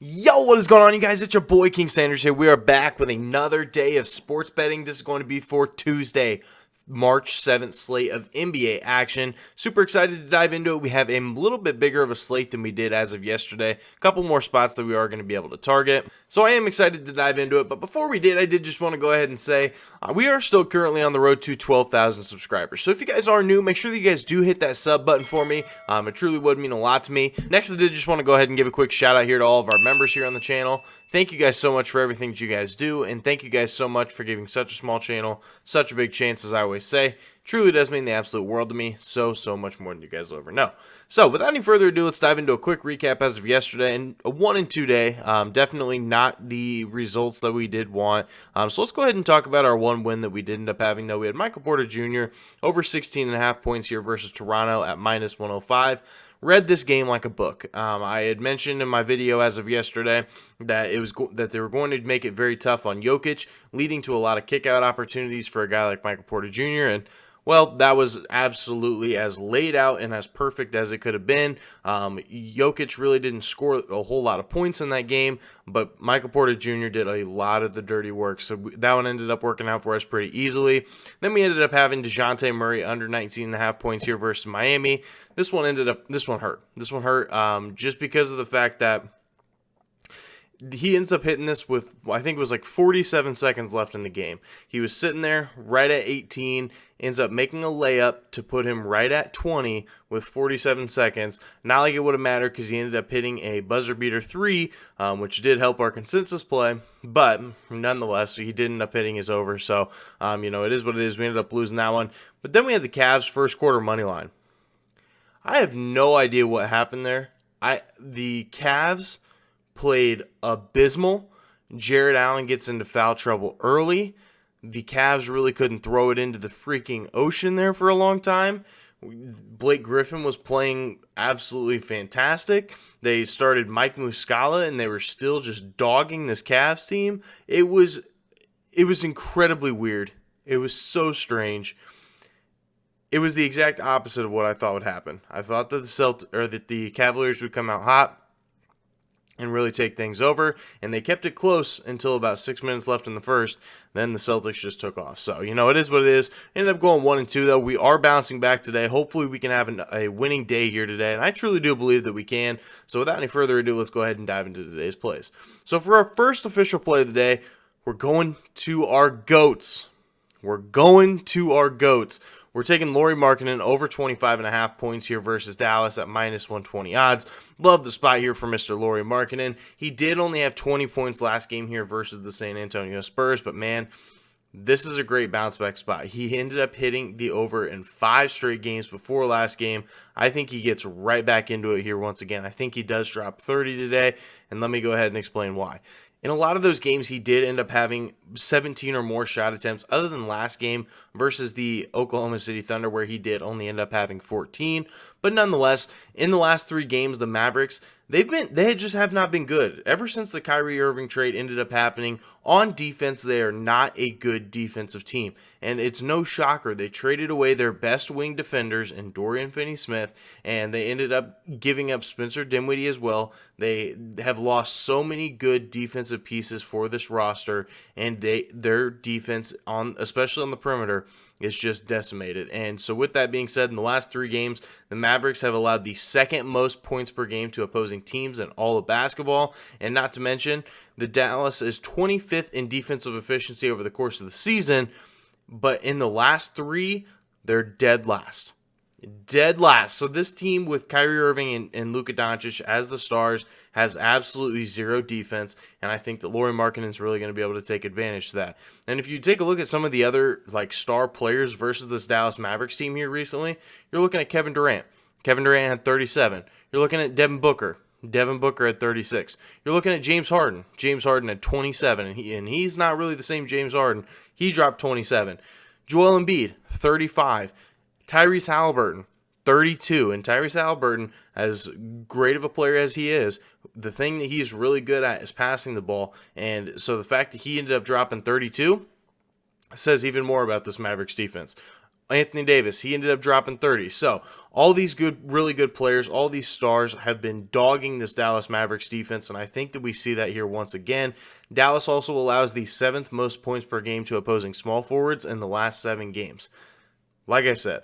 Yo, what is going on, you guys? It's your boy King Sanders here. We are back with another day of sports betting. This is going to be for Tuesday, March 7th slate of NBA action. Super excited to dive into it. We have a little bit bigger of a slate than we did as of yesterday. A couple more spots that we are going to be able to target. So I am excited to dive into it. But before we did, I did just want to go ahead and say we are still currently on the road to 12,000 subscribers. So if you guys are new, make sure that you guys do hit that sub button for me. It truly would mean a lot to me. Next, I did just want to go ahead and give a quick shout out here to all of our members here on the channel. Thank you guys so much for everything that you guys do, and thank you guys so much for giving such a small channel such a big chance, as I always say. Truly does mean the absolute world to me, so much more than you guys will ever know. So without any further ado, let's dive into a quick recap as of yesterday, and a 1 and 2 day. Definitely not the results that we did want. So let's go ahead and talk about our one win that we did end up having, though. We had Michael Porter Jr. over 16.5 points here versus Toronto at minus 105. Read this game like a book. I had mentioned in my video as of yesterday that that they were going to make it very tough on Jokic, leading to a lot of kick-out opportunities for a guy like Michael Porter Jr., and well, that was absolutely as laid out and as perfect as it could have been. Jokic really didn't score a whole lot of points in that game, but Michael Porter Jr. did a lot of the dirty work. So that one ended up working out for us pretty easily. Then we ended up having DeJounte Murray under 19.5 points here versus Miami. This one hurt. This one hurt just because of the fact that he ends up hitting this with, I think it was like 47 seconds left in the game. He was sitting there right at 18, ends up making a layup to put him right at 20 with 47 seconds. Not like it would have mattered because he ended up hitting a buzzer beater 3, which did help our consensus play. But nonetheless, he did end up hitting his over. So, it is what it is. We ended up losing that one. But then we had the Cavs first quarter money line. I have no idea what happened there. The Cavs played abysmal. Jared Allen gets into foul trouble early. The Cavs really couldn't throw it into the freaking ocean there for a long time. Blake Griffin was playing absolutely fantastic. They started Mike Muscala, and they were still just dogging this Cavs team. It was incredibly weird. It was so strange. It was the exact opposite of what I thought would happen. I thought that the Cavaliers would come out hot and really take things over, and they kept it close until about 6 minutes left in the first. Then the Celtics just took off. So, it is what it is. Ended up going 1 and 2, though. We are bouncing back today. Hopefully, we can have a winning day here today, and I truly do believe that we can. So, without any further ado, let's go ahead and dive into today's plays. So, for our first official play of the day, we're going to our GOATs. We're taking Lauri Markkanen over 25.5 points here versus Dallas at minus 120 odds. Love the spot here for Mr. Lauri Markkanen. He did only have 20 points last game here versus the San Antonio Spurs, but man, this is a great bounce back spot. He ended up hitting the over in 5 straight games before last game. I think he gets right back into it here once again. I think he does drop 30 today, and let me go ahead and explain why. In a lot of those games, he did end up having 17 or more shot attempts, other than last game versus the Oklahoma City Thunder, where he did only end up having 14. But nonetheless, in the last 3 games, the Mavericks, they just have not been good. Ever since the Kyrie Irving trade ended up happening, on defense, they are not a good defensive team. And it's no shocker. They traded away their best wing defenders in Dorian Finney-Smith, and they ended up giving up Spencer Dinwiddie as well. They have lost so many good defensive pieces for this roster, and their defense, especially on the perimeter, is just decimated. And so with that being said, in the last 3 games, the Mavericks have allowed the second most points per game to opposing teams in all of basketball. And not to mention, the Dallas is 25th in defensive efficiency over the course of the season, but in the last 3, they're dead last. Dead last. So this team with Kyrie Irving and Luka Doncic as the stars has absolutely zero defense, and I think that Lauri Markkanen is really going to be able to take advantage of that. And if you take a look at some of the other star players versus this Dallas Mavericks team here recently, you're looking at Kevin Durant. Kevin Durant had 37. You're looking at Devin Booker. Devin Booker at 36. You're looking at James Harden. James Harden at 27, and he's not really the same James Harden. He dropped 27. Joel Embiid, 35. Tyrese Halliburton, 32. And Tyrese Halliburton, as great of a player as he is, the thing that he's really good at is passing the ball. And so the fact that he ended up dropping 32 says even more about this Mavericks defense. Anthony Davis, he ended up dropping 30. So all these really good players, all these stars have been dogging this Dallas Mavericks defense, and I think that we see that here once again. Dallas also allows the 7th most points per game to opposing small forwards in the last 7 games. Like I said,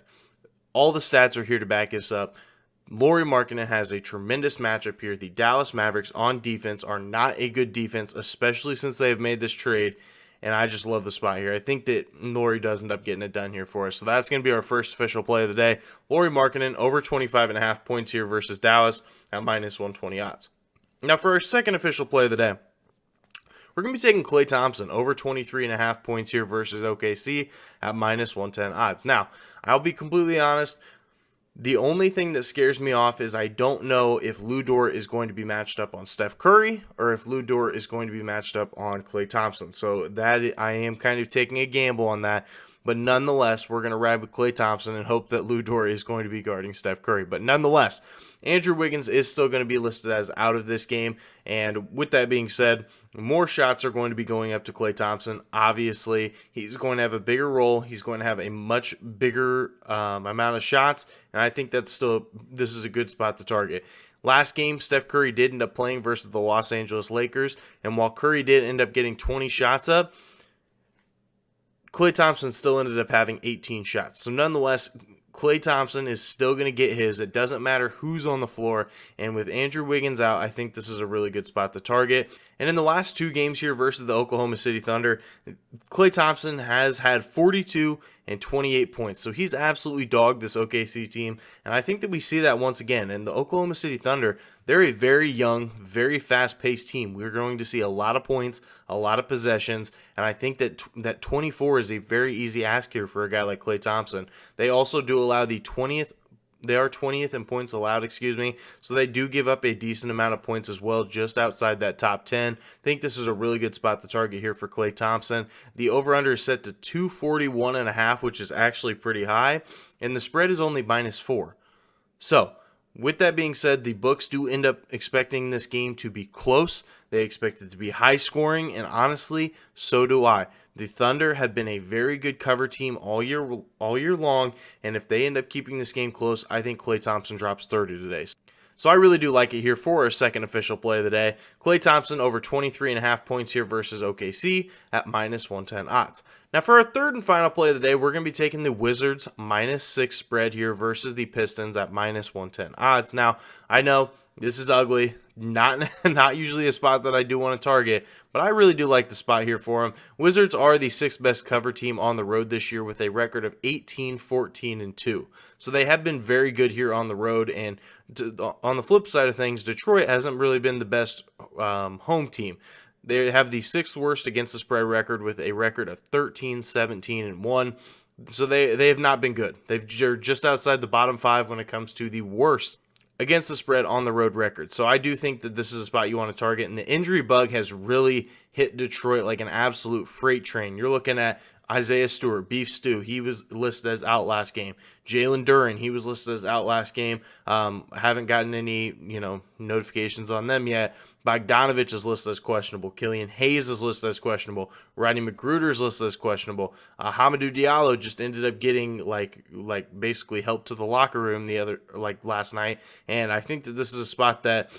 all the stats are here to back this up. Lauri Markkanen has a tremendous matchup here. The Dallas Mavericks on defense are not a good defense, especially since they have made this trade, and I just love the spot here. I think that Lauri does end up getting it done here for us. So that's going to be our first official play of the day. Lauri Markkanen over 25.5 points here versus Dallas at minus 120 odds. Now for our second official play of the day, we're going to be taking Klay Thompson over 23.5 points here versus OKC at minus 110 odds. Now, I'll be completely honest. The only thing that scares me off is I don't know if Lu Dort is going to be matched up on Steph Curry or if Lu Dort is going to be matched up on Klay Thompson. So that I am kind of taking a gamble on that. But nonetheless, we're going to ride with Klay Thompson and hope that Lu Dort is going to be guarding Steph Curry. But nonetheless, Andrew Wiggins is still going to be listed as out of this game. And with that being said, more shots are going to be going up to Klay Thompson. Obviously, he's going to have a bigger role. He's going to have a much bigger amount of shots. And I think this is a good spot to target. Last game, Steph Curry did end up playing versus the Los Angeles Lakers. And while Curry did end up getting 20 shots up, Klay Thompson still ended up having 18 shots. So nonetheless, Klay Thompson is still going to get his. It doesn't matter who's on the floor. And with Andrew Wiggins out, I think this is a really good spot to target. And in the last 2 games here versus the Oklahoma City Thunder, Klay Thompson has had 42 and 28 points. So he's absolutely dogged this OKC team. And I think that we see that once again. And the Oklahoma City Thunder, they're a very young, very fast-paced team. We're going to see a lot of points, a lot of possessions. And I think that 24 is a very easy ask here for a guy like Klay Thompson. They also do allow the 20th. They are 20th in points allowed, so they do give up a decent amount of points as well, just outside that top 10. I think this is a really good spot to target here for Klay Thompson. The over-under is set to 241.5, which is actually pretty high, and the spread is only -4. So, with that being said, the books do end up expecting this game to be close. They expect it to be high scoring, and honestly, so do I. The Thunder have been a very good cover team all year long, and if they end up keeping this game close, I think Klay Thompson drops 30 today. So I really do like it here for our second official play of the day. Klay Thompson over 23.5 points here versus OKC at minus 110 odds. Now for our third and final play of the day, we're going to be taking the Wizards -6 spread here versus the Pistons at minus 110 odds. Now, I know this is ugly, not usually a spot that I do want to target, but I really do like the spot here for them. Wizards are the 6th best cover team on the road this year with a record of 18, 14, and 2. So they have been very good here on the road, and on the flip side of things, Detroit hasn't really been the best home team. They have the 6th worst against the spread record with a record of 13, 17, and 1. So they have not been good. They're just outside the bottom 5 when it comes to the worst against the spread on the road record. So I do think that this is a spot you want to target. And the injury bug has really hit Detroit like an absolute freight train. You're looking at Isaiah Stewart, Beef Stew, he was listed as out last game. Jalen Duren, he was listed as out last game. Haven't gotten any, notifications on them yet. Bogdanovich is listed as questionable. Killian Hayes is listed as questionable. Rodney McGruder is listed as questionable. Hamidou Diallo just ended up getting like basically help to the locker room last night. And I think that this is a spot that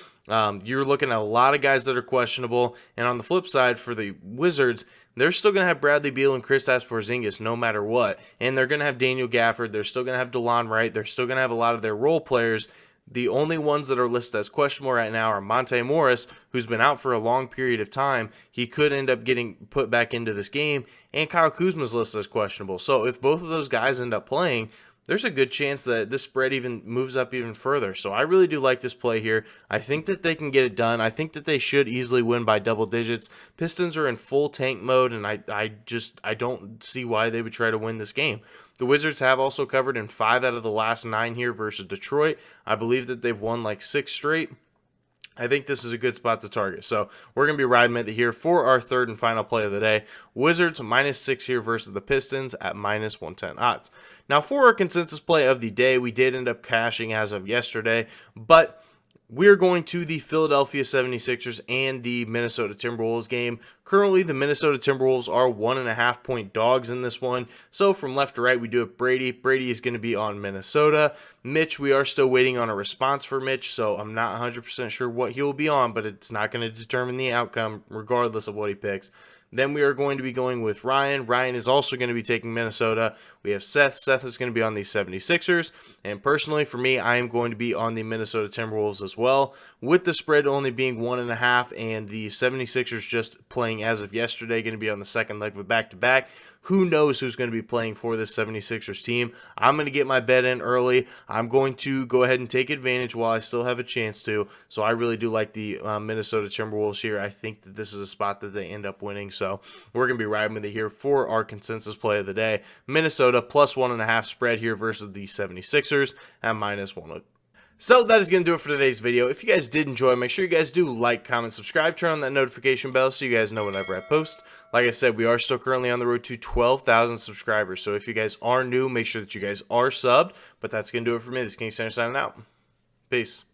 you're looking at a lot of guys that are questionable. And on the flip side, for the Wizards, they're still going to have Bradley Beal and Kristaps Porzingis no matter what. And they're going to have Daniel Gafford. They're still going to have DeLon Wright. They're still going to have a lot of their role players. The only ones that are listed as questionable right now are Monte Morris, who's been out for a long period of time. He could end up getting put back into this game. And Kyle Kuzma's listed as questionable. So if both of those guys end up playing, there's a good chance that this spread even moves up even further. So I really do like this play here. I think that they can get it done. I think that they should easily win by double digits. Pistons are in full tank mode, and I don't see why they would try to win this game. The Wizards have also covered in 5 out of the last 9 here versus Detroit. I believe that they've won like 6 straight. I think this is a good spot to target. So we're going to be riding with it here for our third and final play of the day. Wizards -6 here versus the Pistons at minus 110 odds. Now for our consensus play of the day, we did end up cashing as of yesterday, but We are going to the Philadelphia 76ers and the Minnesota Timberwolves game. Currently, the Minnesota Timberwolves are 1.5-point dogs in this one. So from left to right, we do have Brady. Brady is going to be on Minnesota. Mitch, we are still waiting on a response for Mitch, so I'm not 100% sure what he will be on, but it's not going to determine the outcome regardless of what he picks. Then we are going to be going with Ryan. Ryan is also going to be taking Minnesota. We have Seth. Seth is going to be on the 76ers. And personally, for me, I am going to be on the Minnesota Timberwolves as well, with the spread only being 1.5 and the 76ers just playing as of yesterday, going to be on the second leg of a back-to-back. Who knows who's going to be playing for this 76ers team? I'm going to get my bet in early. I'm going to go ahead and take advantage while I still have a chance to. So I really do like the Minnesota Timberwolves here. I think that this is a spot that they end up winning. So we're going to be riding with it here for our consensus play of the day. Minnesota plus 1.5 spread here versus the 76ers at -1. So that is going to do it for today's video. If you guys did enjoy, make sure you guys do like, comment, subscribe, turn on that notification bell so you guys know whenever I post. Like I said, we are still currently on the road to 12,000 subscribers. So if you guys are new, make sure that you guys are subbed. But that's going to do it for me. This is King Center signing out. Peace.